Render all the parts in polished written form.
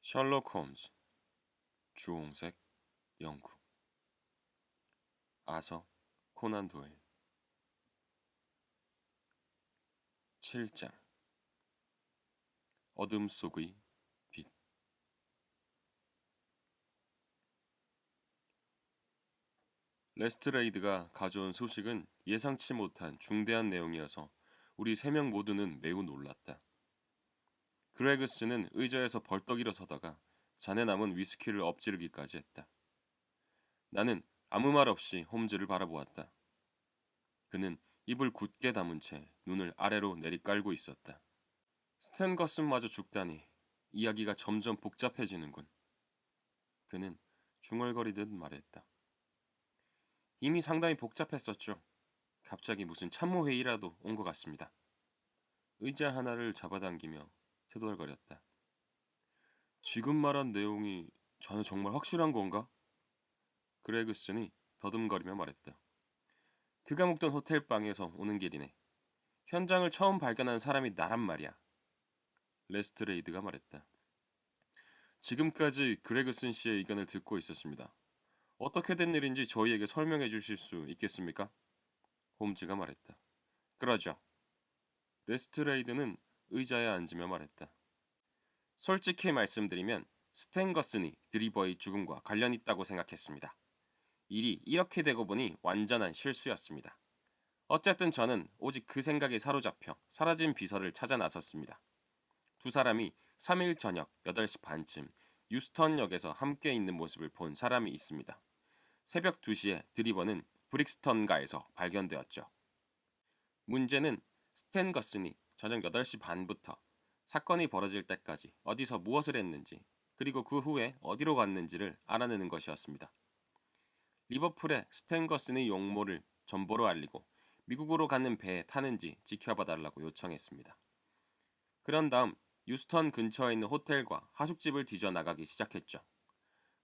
셜록 홈즈, 주홍색 영구, 아서 코난 도일. 7장. 어둠 속의 빛. 레스트레이드가 가져온 소식은 예상치 못한 중대한 내용이어서 우리 3명 모두는 매우 놀랐다. 그레그스는 의자에서 벌떡 일어서다가 잔에 남은 위스키를 엎지르기까지 했다. 나는 아무 말 없이 홈즈를 바라보았다. 그는 입을 굳게 다문 채 눈을 아래로 내리깔고 있었다. 스탠 거슨마저 죽다니 이야기가 점점 복잡해지는군. 그는 중얼거리듯 말했다. 이미 상당히 복잡했었죠. 갑자기 무슨 참모회의라도 온 것 같습니다. 의자 하나를 잡아당기며 태덜거렸다. 지금 말한 내용이 자네 정말 확실한 건가? 그레그슨이 더듬거리며 말했다. 그가 묵던 호텔 방에서 오는 길이네. 현장을 처음 발견한 사람이 나란 말이야. 레스트레이드가 말했다. 지금까지 그레그슨 씨의 의견을 듣고 있었습니다. 어떻게 된 일인지 저희에게 설명해 주실 수 있겠습니까? 홈즈가 말했다. 그러죠. 레스트레이드는 의자에 앉으며 말했다. 솔직히 말씀드리면 스탠 거슨이 드리버의 죽음과 관련 있다고 생각했습니다. 일이 이렇게 되고 보니 완전한 실수였습니다. 어쨌든 저는 오직 그 생각에 사로잡혀 사라진 비서를 찾아 나섰습니다. 두 사람이 3일 저녁 8시 반쯤 유스턴역에서 함께 있는 모습을 본 사람이 있습니다. 새벽 2시에 드리버는 브릭스턴가에서 발견되었죠. 문제는 스탠 거슨이 저녁 8시 반부터 사건이 벌어질 때까지 어디서 무엇을 했는지 그리고 그 후에 어디로 갔는지를 알아내는 것이었습니다. 리버풀에 스탠 거슨의 용모를 전보로 알리고 미국으로 가는 배에 타는지 지켜봐달라고 요청했습니다. 그런 다음 유스턴 근처에 있는 호텔과 하숙집을 뒤져나가기 시작했죠.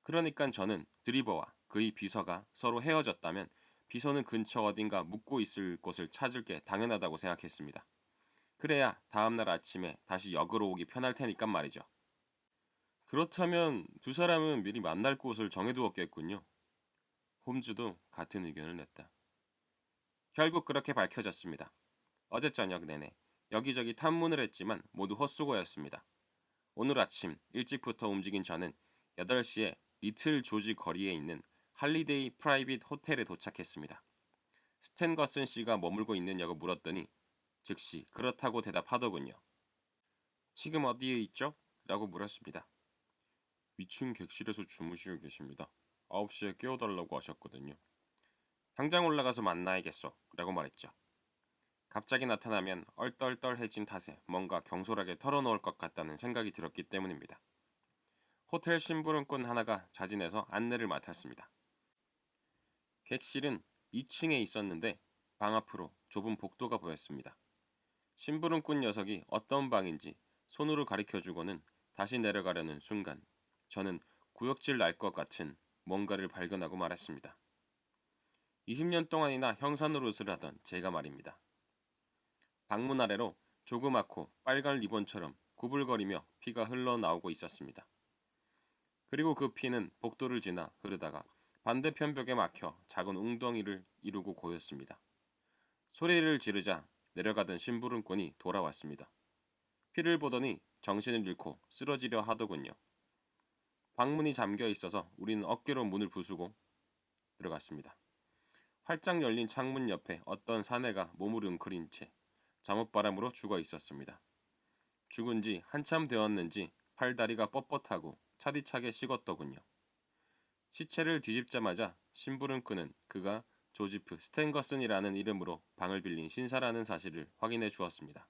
그러니까 저는 드리버와 그의 비서가 서로 헤어졌다면 비서는 근처 어딘가 묵고 있을 곳을 찾을 게 당연하다고 생각했습니다. 그래야 다음날 아침에 다시 역으로 오기 편할 테니까 말이죠. 그렇다면 두 사람은 미리 만날 곳을 정해두었겠군요. 홈즈도 같은 의견을 냈다. 결국 그렇게 밝혀졌습니다. 어제 저녁 내내 여기저기 탐문을 했지만 모두 헛수고였습니다. 오늘 아침 일찍부터 움직인 저는 8시에 리틀 조지 거리에 있는 할리데이 프라이빗 호텔에 도착했습니다. 스탠 거슨 씨가 머물고 있느냐고 물었더니 즉시 그렇다고 대답하더군요. 지금 어디에 있죠? 라고 물었습니다. 위층 객실에서 주무시고 계십니다. 9시에 깨워달라고 하셨거든요. 당장 올라가서 만나야겠소. 라고 말했죠. 갑자기 나타나면 얼떨떨해진 탓에 뭔가 경솔하게 털어놓을 것 같다는 생각이 들었기 때문입니다. 호텔 심부름꾼 하나가 자진해서 안내를 맡았습니다. 객실은 2층에 있었는데 방 앞으로 좁은 복도가 보였습니다. 심부름꾼 녀석이 어떤 방인지 손으로 가리켜주고는 다시 내려가려는 순간 저는 구역질 날 것 같은 뭔가를 발견하고 말았습니다. 20년 동안이나 형사 노릇을 하던 제가 말입니다. 방문 아래로 조그맣고 빨간 리본처럼 구불거리며 피가 흘러나오고 있었습니다. 그리고 그 피는 복도를 지나 흐르다가 반대편 벽에 막혀 작은 웅덩이를 이루고 고였습니다. 소리를 지르자 내려가던 심부름꾼이 돌아왔습니다. 피를 보더니 정신을 잃고 쓰러지려 하더군요. 방문이 잠겨 있어서 우리는 어깨로 문을 부수고 들어갔습니다. 활짝 열린 창문 옆에 어떤 사내가 몸을 웅크린 채 잠옷바람으로 죽어 있었습니다. 죽은 지 한참 되었는지 팔다리가 뻣뻣하고 차디차게 식었더군요. 시체를 뒤집자마자 심부름꾼은 그가 조지프 스탠거슨이라는 이름으로 방을 빌린 신사라는 사실을 확인해 주었습니다.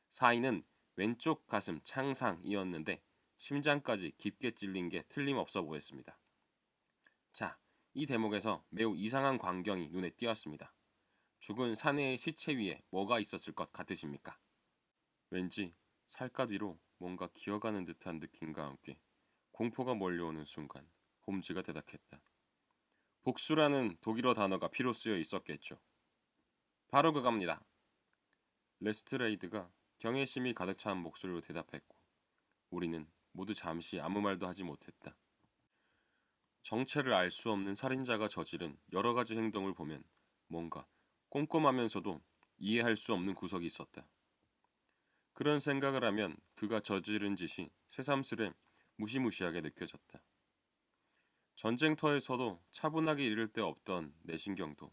사인은 왼쪽 가슴 창상이었는데 심장까지 깊게 찔린 게 틀림없어 보였습니다. 자, 이 대목에서 매우 이상한 광경이 눈에 띄었습니다. 죽은 사내의 시체 위에 뭐가 있었을 것 같으십니까? 왠지 살갗 위로 뭔가 기어가는 듯한 느낌과 함께 공포가 몰려오는 순간 홈즈가 대답했다. 복수라는 독일어 단어가 피로 쓰여 있었겠죠. 바로 그겁니다. 레스트레이드가 경외심이 가득 찬 목소리로 대답했고 우리는 모두 잠시 아무 말도 하지 못했다. 정체를 알 수 없는 살인자가 저지른 여러 가지 행동을 보면 뭔가 꼼꼼하면서도 이해할 수 없는 구석이 있었다. 그런 생각을 하면 그가 저지른 짓이 새삼스레 무시무시하게 느껴졌다. 전쟁터에서도 차분하게 이를 데 없던 내신경도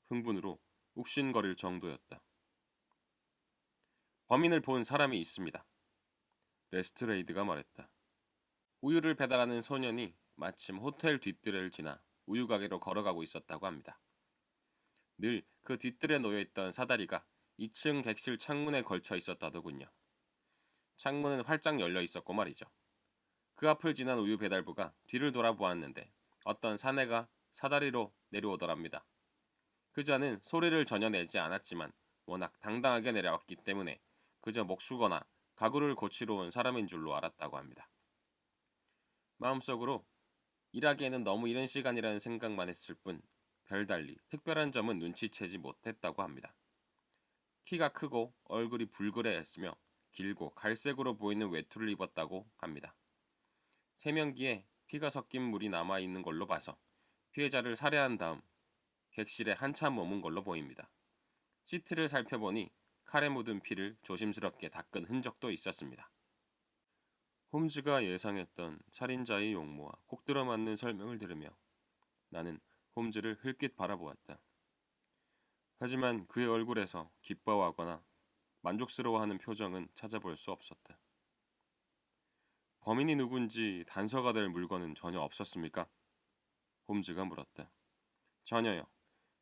흥분으로 욱신거릴 정도였다. 범인을 본 사람이 있습니다. 레스트레이드가 말했다. 우유를 배달하는 소년이 마침 호텔 뒷뜰을 지나 우유 가게로 걸어가고 있었다고 합니다. 늘 그 뒷뜰에 놓여있던 사다리가 2층 객실 창문에 걸쳐 있었다더군요. 창문은 활짝 열려 있었고 말이죠. 그 앞을 지난 우유 배달부가 뒤를 돌아보았는데 어떤 사내가 사다리로 내려오더랍니다. 그자는 소리를 전혀 내지 않았지만 워낙 당당하게 내려왔기 때문에 그저 목수거나 가구를 고치러 온 사람인 줄로 알았다고 합니다. 마음속으로 일하기에는 너무 이른 시간이라는 생각만 했을 뿐 별달리 특별한 점은 눈치채지 못했다고 합니다. 키가 크고 얼굴이 불그레했으며 길고 갈색으로 보이는 외투를 입었다고 합니다. 세면기에 피가 섞인 물이 남아있는 걸로 봐서 피해자를 살해한 다음 객실에 한참 머문 걸로 보입니다. 시트를 살펴보니 칼에 묻은 피를 조심스럽게 닦은 흔적도 있었습니다. 홈즈가 예상했던 살인자의 용모와 꼭 들어맞는 설명을 들으며 나는 홈즈를 흘낏 바라보았다. 하지만 그의 얼굴에서 기뻐하거나 만족스러워하는 표정은 찾아볼 수 없었다. 범인이 누군지 단서가 될 물건은 전혀 없었습니까? 홈즈가 물었다. 전혀요.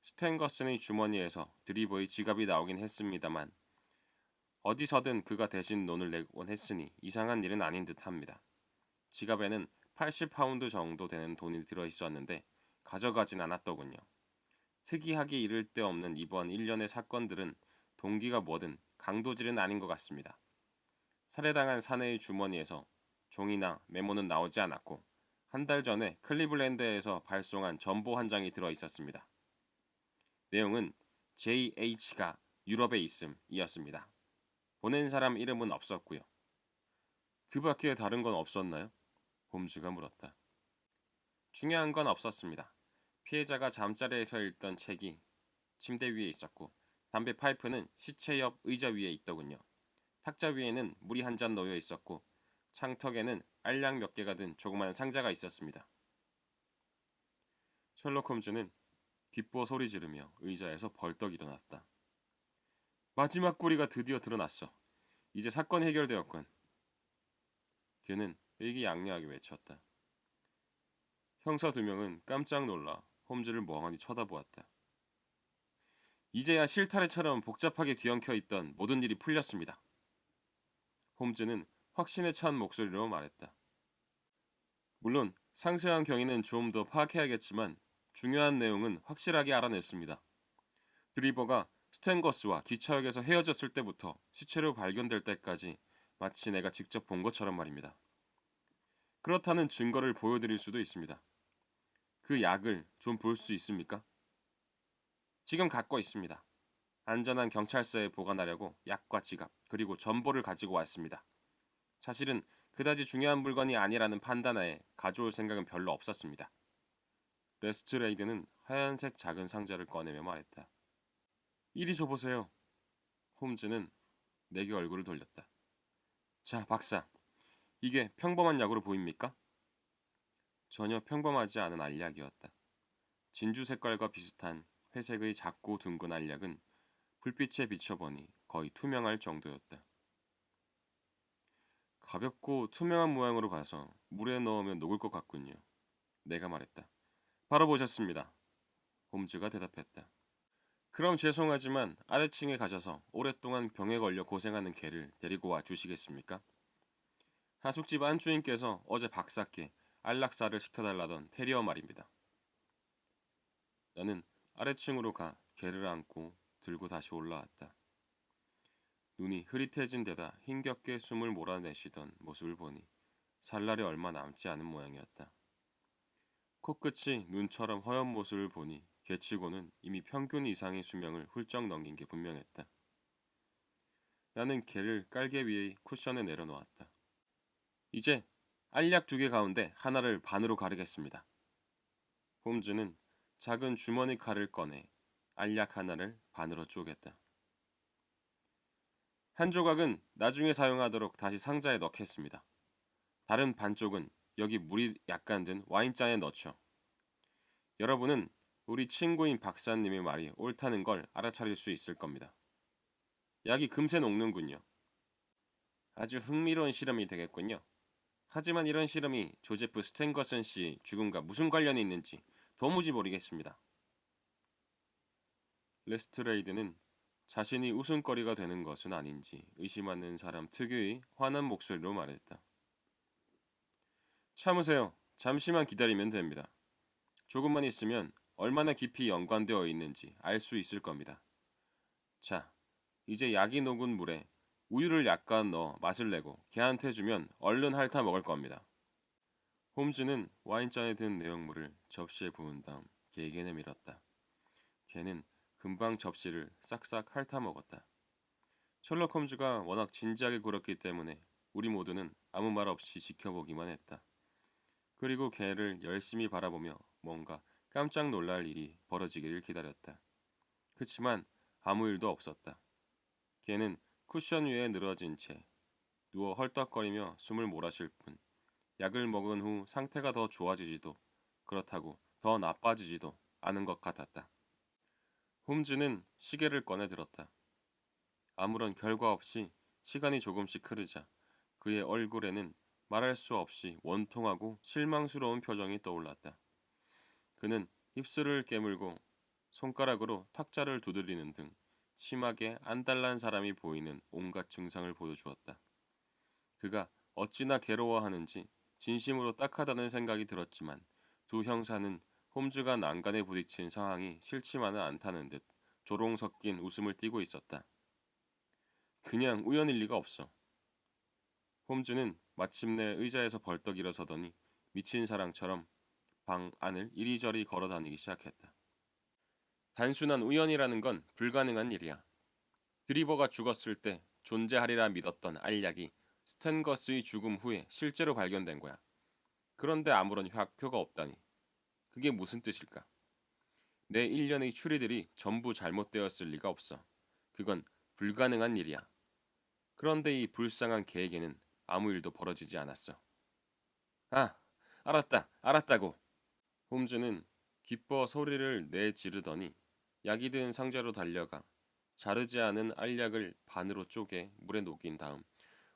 스탠거슨의 주머니에서 드리버의 지갑이 나오긴 했습니다만 어디서든 그가 대신 돈을 내곤 했으니 이상한 일은 아닌 듯합니다. 지갑에는 80파운드 정도 되는 돈이 들어있었는데 가져가진 않았더군요. 특이하게 이를 데 없는 이번 일련의 사건들은 동기가 뭐든 강도질은 아닌 것 같습니다. 살해당한 사내의 주머니에서 종이나 메모는 나오지 않았고 한 달 전에 클리블랜드에서 발송한 전보 한 장이 들어있었습니다. 내용은 JH가 유럽에 있음이었습니다. 보낸 사람 이름은 없었고요. 그 밖에 다른 건 없었나요? 홈즈가 물었다. 중요한 건 없었습니다. 피해자가 잠자리에서 읽던 책이 침대 위에 있었고 담배 파이프는 시체 옆 의자 위에 있더군요. 탁자 위에는 물이 한 잔 놓여 있었고 창턱에는 알약 몇 개가 든 조그만 상자가 있었습니다. 셜록 홈즈는 기뻐 소리 지르며 의자에서 벌떡 일어났다. 마지막 꼬리가 드디어 드러났어. 이제 사건이 해결되었군. 그는 의기양양하게 외쳤다. 형사 2명은 깜짝 놀라 홈즈를 멍하니 쳐다보았다. 이제야 실타래처럼 복잡하게 뒤엉켜 있던 모든 일이 풀렸습니다. 홈즈는 확신에 찬 목소리로 말했다. 물론 상세한 경위는 좀 더 파악해야겠지만 중요한 내용은 확실하게 알아냈습니다. 드리버가 스탠거스와 기차역에서 헤어졌을 때부터 시체로 발견될 때까지 마치 내가 직접 본 것처럼 말입니다. 그렇다는 증거를 보여드릴 수도 있습니다. 그 약을 좀 볼 수 있습니까? 지금 갖고 있습니다. 안전한 경찰서에 보관하려고 약과 지갑 그리고 전보를 가지고 왔습니다. 사실은 그다지 중요한 물건이 아니라는 판단하에 가져올 생각은 별로 없었습니다. 레스트레이드는 하얀색 작은 상자를 꺼내며 말했다. 이리 줘보세요. 홈즈는 내게 얼굴을 돌렸다. 자, 박사. 이게 평범한 약으로 보입니까? 전혀 평범하지 않은 알약이었다. 진주 색깔과 비슷한 회색의 작고 둥근 알약은 불빛에 비춰보니 거의 투명할 정도였다. 가볍고 투명한 모양으로 봐서 물에 넣으면 녹을 것 같군요. 내가 말했다. 바로 보셨습니다. 홈즈가 대답했다. 그럼 죄송하지만 아래층에 가셔서 오랫동안 병에 걸려 고생하는 개를 데리고 와 주시겠습니까? 하숙집 안주인께서 어제 박사께 안락사를 시켜달라던 테리어 말입니다. 나는 아래층으로 가 개를 안고 들고 다시 올라왔다. 눈이 흐릿해진 데다 힘겹게 숨을 몰아내시던 모습을 보니 살 날이 얼마 남지 않은 모양이었다. 코끝이 눈처럼 허연 모습을 보니 개치고는 이미 평균 이상의 수명을 훌쩍 넘긴 게 분명했다. 나는 개를 깔개 위의 쿠션에 내려놓았다. 이제 알약 2개 가운데 하나를 반으로 가르겠습니다. 홈즈는 작은 주머니 칼을 꺼내 알약 하나를 반으로 쪼갰다. 한 조각은 나중에 사용하도록 다시 상자에 넣겠습니다. 다른 반쪽은 여기 물이 약간 든 와인잔에 넣죠. 여러분은 우리 친구인 박사님의 말이 옳다는 걸 알아차릴 수 있을 겁니다. 약이 금세 녹는군요. 아주 흥미로운 실험이 되겠군요. 하지만 이런 실험이 조제프 스탠거슨 씨 죽음과 무슨 관련이 있는지 도무지 모르겠습니다. 레스트레이드는 자신이 웃음거리가 되는 것은 아닌지 의심하는 사람 특유의 화난 목소리로 말했다. 참으세요. 잠시만 기다리면 됩니다. 조금만 있으면 얼마나 깊이 연관되어 있는지 알 수 있을 겁니다. 자, 이제 약이 녹은 물에 우유를 약간 넣어 맛을 내고 걔한테 주면 얼른 핥아 먹을 겁니다. 홈즈는 와인잔에 든 내용물을 접시에 부은 다음 걔에게 내밀었다. 걔는 금방 접시를 싹싹 핥아 먹었다. 셜록 홈즈가 워낙 진지하게 굴었기 때문에 우리 모두는 아무 말 없이 지켜보기만 했다. 그리고 걔를 열심히 바라보며 뭔가 깜짝 놀랄 일이 벌어지기를 기다렸다. 그치만 아무 일도 없었다. 걔는 쿠션 위에 늘어진 채 누워 헐떡거리며 숨을 몰아쉴 뿐 약을 먹은 후 상태가 더 좋아지지도 그렇다고 더 나빠지지도 않은 것 같았다. 홈즈는 시계를 꺼내 들었다. 아무런 결과 없이 시간이 조금씩 흐르자 그의 얼굴에는 말할 수 없이 원통하고 실망스러운 표정이 떠올랐다. 그는 입술을 깨물고 손가락으로 탁자를 두드리는 등 심하게 안달난 사람이 보이는 온갖 증상을 보여주었다. 그가 어찌나 괴로워하는지 진심으로 딱하다는 생각이 들었지만 두 형사는 홈즈가 난간에 부딪힌 상황이 싫지만은 않다는 듯 조롱 섞인 웃음을 띠고 있었다. 그냥 우연일 리가 없어. 홈즈는 마침내 의자에서 벌떡 일어서더니 미친 사람처럼 방 안을 이리저리 걸어 다니기 시작했다. 단순한 우연이라는 건 불가능한 일이야. 드리버가 죽었을 때 존재하리라 믿었던 알약이 스탠거스의 죽음 후에 실제로 발견된 거야. 그런데 아무런 확표가 없다니. 그게 무슨 뜻일까? 내 일련의 추리들이 전부 잘못되었을 리가 없어. 그건 불가능한 일이야. 그런데 이 불쌍한 개에게는 아무 일도 벌어지지 않았어. 아, 알았다고. 홈즈는 기뻐 소리를 내지르더니 약이 든 상자로 달려가 자르지 않은 알약을 반으로 쪼개 물에 녹인 다음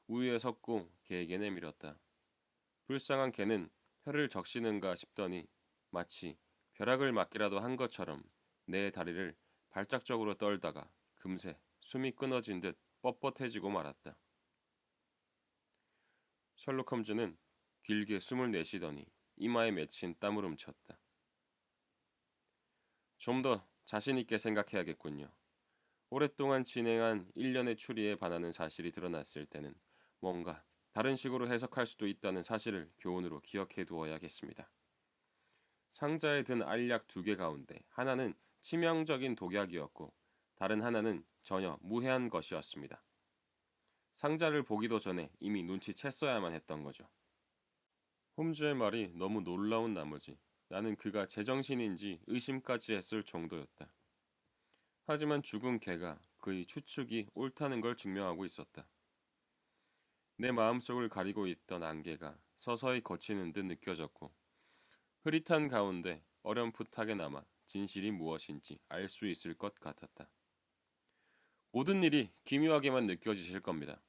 우유에 섞고 개에게 내밀었다. 불쌍한 개는 혀를 적시는가 싶더니 마치 벼락을 맞기라도 한 것처럼 내 다리를 발작적으로 떨다가 금세 숨이 끊어진 듯 뻣뻣해지고 말았다. 셜록 홈즈는 길게 숨을 내쉬더니 이마에 맺힌 땀을 훔쳤다. 좀 더 자신있게 생각해야겠군요. 오랫동안 진행한 일련의 추리에 반하는 사실이 드러났을 때는 뭔가 다른 식으로 해석할 수도 있다는 사실을 교훈으로 기억해 두어야겠습니다. 상자에 든 알약 2개 가운데 하나는 치명적인 독약이었고 다른 하나는 전혀 무해한 것이었습니다. 상자를 보기도 전에 이미 눈치챘어야만 했던 거죠. 홈즈의 말이 너무 놀라운 나머지 나는 그가 제정신인지 의심까지 했을 정도였다. 하지만 죽은 개가 그의 추측이 옳다는 걸 증명하고 있었다. 내 마음속을 가리고 있던 안개가 서서히 걷히는 듯 느껴졌고 흐릿한 가운데 어렴풋하게 남아 진실이 무엇인지 알 수 있을 것 같았다. 모든 일이 기묘하게만 느껴지실 겁니다.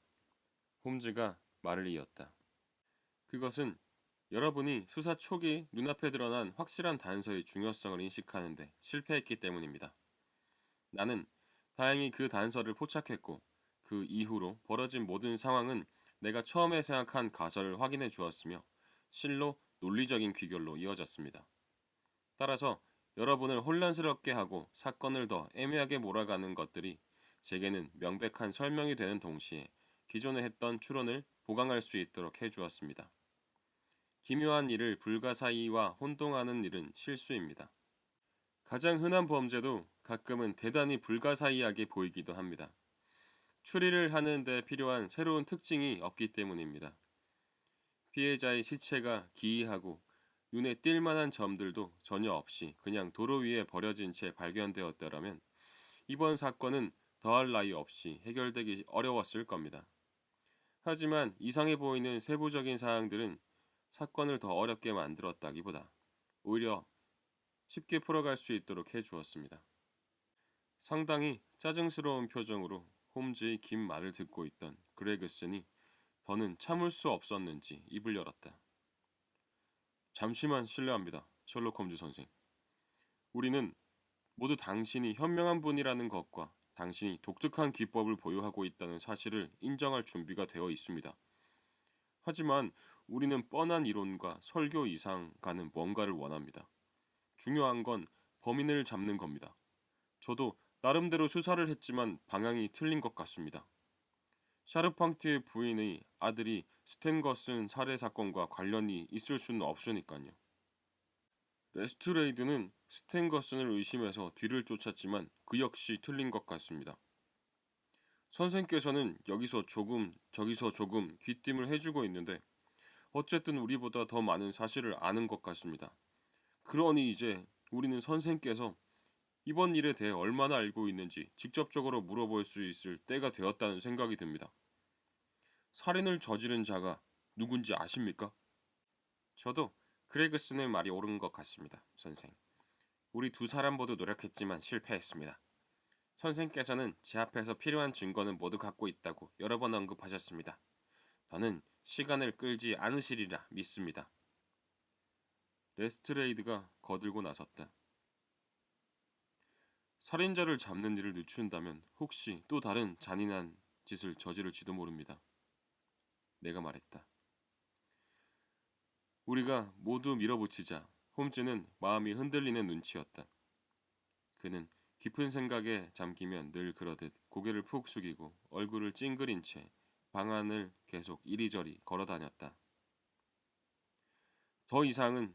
홈즈가 말을 이었다. 그것은 여러분이 수사 초기 눈앞에 드러난 확실한 단서의 중요성을 인식하는데 실패했기 때문입니다. 나는 다행히 그 단서를 포착했고 그 이후로 벌어진 모든 상황은 내가 처음에 생각한 가설을 확인해 주었으며 실로 논리적인 귀결로 이어졌습니다. 따라서 여러분을 혼란스럽게 하고 사건을 더 애매하게 몰아가는 것들이 제게는 명백한 설명이 되는 동시에 기존에 했던 추론을 보강할 수 있도록 해주었습니다. 기묘한 일을 불가사의와 혼동하는 일은 실수입니다. 가장 흔한 범죄도 가끔은 대단히 불가사의하게 보이기도 합니다. 추리를 하는 데 필요한 새로운 특징이 없기 때문입니다. 피해자의 시체가 기이하고 눈에 띌 만한 점들도 전혀 없이 그냥 도로 위에 버려진 채 발견되었더라면 이번 사건은 더할 나위 없이 해결되기 어려웠을 겁니다. 하지만 이상해 보이는 세부적인 사항들은 사건을 더 어렵게 만들었다기보다 오히려 쉽게 풀어갈 수 있도록 해주었습니다. 상당히 짜증스러운 표정으로 홈즈의 긴 말을 듣고 있던 그레그슨이 더는 참을 수 없었는지 입을 열었다. 잠시만 실례합니다, 셜록 홈즈 선생. 우리는 모두 당신이 현명한 분이라는 것과 당신이 독특한 기법을 보유하고 있다는 사실을 인정할 준비가 되어 있습니다. 하지만 우리는 뻔한 이론과 설교 이상 가는 뭔가를 원합니다. 중요한 건 범인을 잡는 겁니다. 저도 나름대로 수사를 했지만 방향이 틀린 것 같습니다. 샤르팡트의 부인의 아들이 스탠거슨 살해 사건과 관련이 있을 수는 없으니까요. 레스트레이드는 스탠거슨을 의심해서 뒤를 쫓았지만 그 역시 틀린 것 같습니다. 선생께서는 여기서 조금 저기서 조금 귀띔을 해주고 있는데 어쨌든 우리보다 더 많은 사실을 아는 것 같습니다. 그러니 이제 우리는 선생께서 이번 일에 대해 얼마나 알고 있는지 직접적으로 물어볼 수 있을 때가 되었다는 생각이 듭니다. 살인을 저지른 자가 누군지 아십니까? 저도 그레그슨의 말이 옳은 것 같습니다, 선생. 우리 두 사람 모두 노력했지만 실패했습니다. 선생께서는 제 앞에서 필요한 증거는 모두 갖고 있다고 여러 번 언급하셨습니다. 더는 시간을 끌지 않으시리라 믿습니다. 레스트레이드가 거들고 나섰다. 살인자를 잡는 일을 늦춘다면 혹시 또 다른 잔인한 짓을 저지를지도 모릅니다. 내가 말했다. 우리가 모두 밀어붙이자 홈즈는 마음이 흔들리는 눈치였다. 그는 깊은 생각에 잠기면 늘 그러듯 고개를 푹 숙이고 얼굴을 찡그린 채 방 안을 계속 이리저리 걸어다녔다. 더 이상은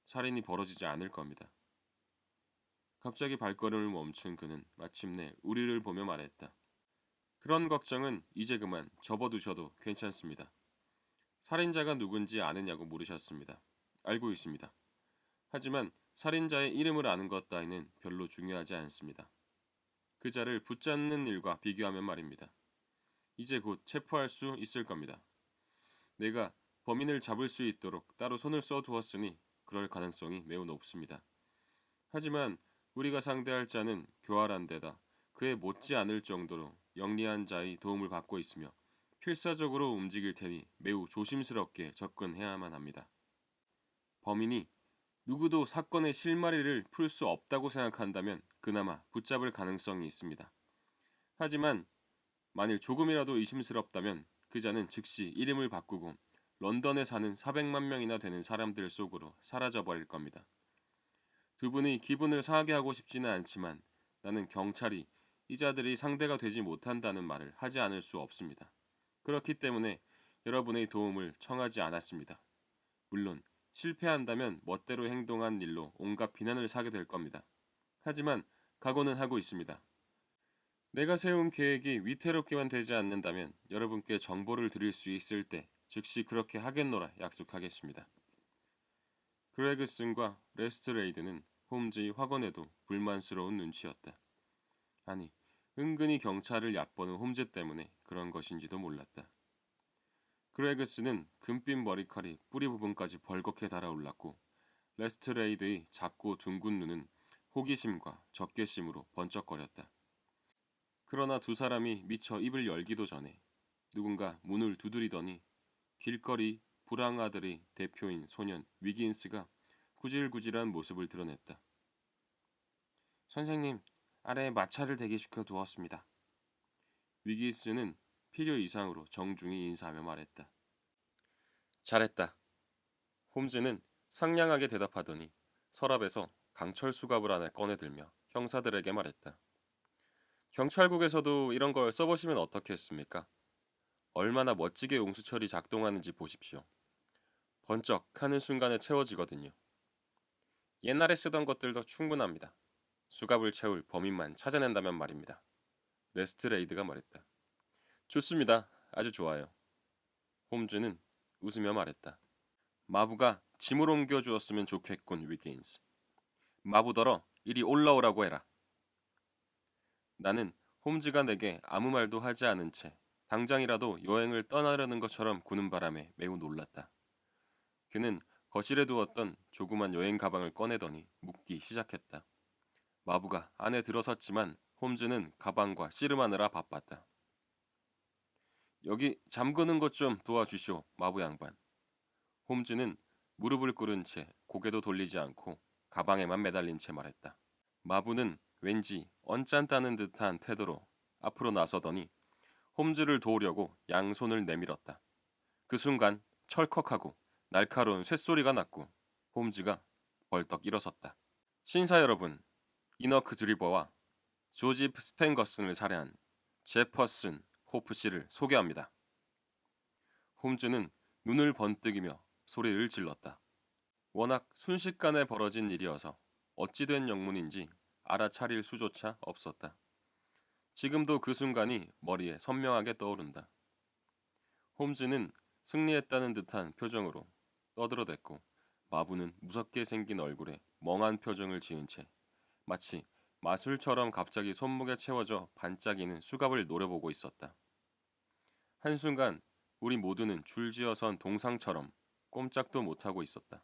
살인이 벌어지지 않을 겁니다. 갑자기 발걸음을 멈춘 그는 마침내 우리를 보며 말했다. 그런 걱정은 이제 그만 접어두셔도 괜찮습니다. 살인자가 누군지 아느냐고 물으셨습니다. 알고 있습니다. 하지만 살인자의 이름을 아는 것 따위는 별로 중요하지 않습니다. 그 자를 붙잡는 일과 비교하면 말입니다. 이제 곧 체포할 수 있을 겁니다. 내가 범인을 잡을 수 있도록 따로 손을 써두었으니 그럴 가능성이 매우 높습니다. 하지만 우리가 상대할 자는 교활한 데다 그에 못지않을 정도로 영리한 자의 도움을 받고 있으며 필사적으로 움직일 테니 매우 조심스럽게 접근해야만 합니다. 범인이 누구도 사건의 실마리를 풀 수 없다고 생각한다면 그나마 붙잡을 가능성이 있습니다. 하지만 만일 조금이라도 의심스럽다면 그 자는 즉시 이름을 바꾸고 런던에 사는 400만 명이나 되는 사람들 속으로 사라져버릴 겁니다. 두 분이 기분을 상하게 하고 싶지는 않지만 나는 경찰이 이 자들이 상대가 되지 못한다는 말을 하지 않을 수 없습니다. 그렇기 때문에 여러분의 도움을 청하지 않았습니다. 물론 실패한다면 멋대로 행동한 일로 온갖 비난을 사게 될 겁니다. 하지만 각오는 하고 있습니다. 내가 세운 계획이 위태롭게만 되지 않는다면 여러분께 정보를 드릴 수 있을 때 즉시 그렇게 하겠노라 약속하겠습니다. 그레그슨과 레스트레이드는 홈즈의 확언에도 불만스러운 눈치였다. 아니, 은근히 경찰을 얕보는 홈즈 때문에 그런 것인지도 몰랐다. 그레그슨은 금빛 머리칼이 뿌리 부분까지 벌겋게 달아올랐고 레스트레이드의 작고 둥근 눈은 호기심과 적개심으로 번쩍거렸다. 그러나 두 사람이 미처 입을 열기도 전에 누군가 문을 두드리더니 길거리 불황아들의 대표인 소년 위긴스가 구질구질한 모습을 드러냈다. 선생님, 아래에 마차를 대기시켜 두었습니다. 위긴스는 필요 이상으로 정중히 인사하며 말했다. 잘했다. 홈즈는 상냥하게 대답하더니 서랍에서 강철 수갑을 하나 꺼내들며 형사들에게 말했다. 경찰국에서도 이런 걸 써보시면 어떻겠습니까? 얼마나 멋지게 용수철이 작동하는지 보십시오. 번쩍 하는 순간에 채워지거든요. 옛날에 쓰던 것들도 충분합니다. 수갑을 채울 범인만 찾아낸다면 말입니다. 레스트레이드가 말했다. 좋습니다. 아주 좋아요. 홈즈는 웃으며 말했다. 마부가 짐을 옮겨 주었으면 좋겠군, 위긴스. 마부더러 이리 올라오라고 해라. 나는 홈즈가 내게 아무 말도 하지 않은 채 당장이라도 여행을 떠나려는 것처럼 구는 바람에 매우 놀랐다. 그는 거실에 두었던 조그만 여행 가방을 꺼내더니 묻기 시작했다. 마부가 안에 들어섰지만 홈즈는 가방과 씨름하느라 바빴다. 여기 잠그는 것 좀 도와주시오, 마부 양반. 홈즈는 무릎을 꿇은 채 고개도 돌리지 않고 가방에만 매달린 채 말했다. 마부는 왠지 언짢다는 듯한 태도로 앞으로 나서더니 홈즈를 도우려고 양손을 내밀었다. 그 순간 철컥하고 날카로운 쇳소리가 났고 홈즈가 벌떡 일어섰다. 신사 여러분, 이너크 드리버와 조지프 스탠거슨을 살해한 제퍼슨 호프 씨를 소개합니다. 홈즈는 눈을 번뜩이며 소리를 질렀다. 워낙 순식간에 벌어진 일이어서 어찌된 영문인지 알아차릴 수조차 없었다. 지금도 그 순간이 머리에 선명하게 떠오른다. 홈즈는 승리했다는 듯한 표정으로 떠들어댔고 마부는 무섭게 생긴 얼굴에 멍한 표정을 지은 채 마치 마술처럼 갑자기 손목에 채워져 반짝이는 수갑을 노려보고 있었다. 한순간 우리 모두는 줄지어선 동상처럼 꼼짝도 못하고 있었다.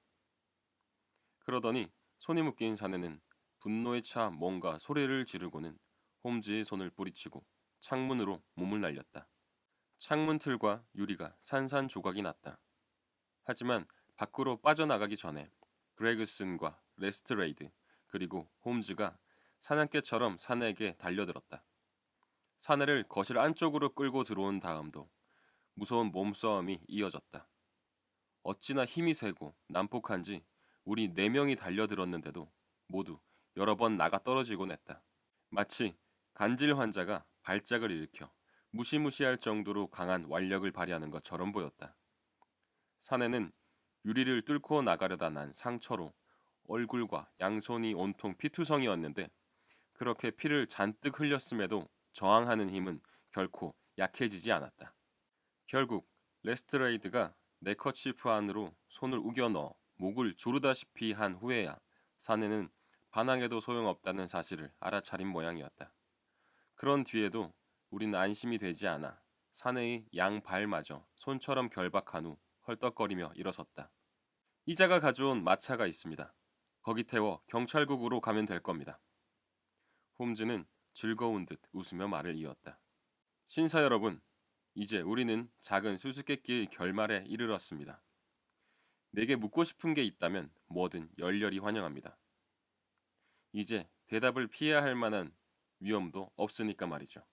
그러더니 손이 묶인 사내는 분노에 차 뭔가 소리를 지르고는 홈즈의 손을 뿌리치고 창문으로 몸을 날렸다. 창문 틀과 유리가 산산조각이 났다. 하지만 밖으로 빠져나가기 전에 그레그슨과 레스트레이드 그리고 홈즈가 사냥개처럼 사내에게 달려들었다. 사내를 거실 안쪽으로 끌고 들어온 다음도 무서운 몸싸움이 이어졌다. 어찌나 힘이 세고 난폭한지 우리 4명이 달려들었는데도 모두 여러 번 나가 떨어지곤 했다. 마치 간질 환자가 발작을 일으켜 무시무시할 정도로 강한 완력을 발휘하는 것처럼 보였다. 사내는 유리를 뚫고 나가려다 난 상처로 얼굴과 양손이 온통 피투성이었는데 그렇게 피를 잔뜩 흘렸음에도 저항하는 힘은 결코 약해지지 않았다. 결국 레스트레이드가 네커치프 안으로 손을 우겨 넣어 목을 조르다시피 한 후에야 사내는 반항해도 소용없다는 사실을 알아차린 모양이었다. 그런 뒤에도 우린 안심이 되지 않아 사내의 양발마저 손처럼 결박한 후 헐떡거리며 일어섰다. 이자가 가져온 마차가 있습니다. 거기 태워 경찰국으로 가면 될 겁니다. 홈즈는 즐거운 듯 웃으며 말을 이었다. 신사 여러분, 이제 우리는 작은 수수께끼의 결말에 이르렀습니다. 내게 묻고 싶은 게 있다면 뭐든 열렬히 환영합니다. 이제 대답을 피해야 할 만한 위험도 없으니까 말이죠.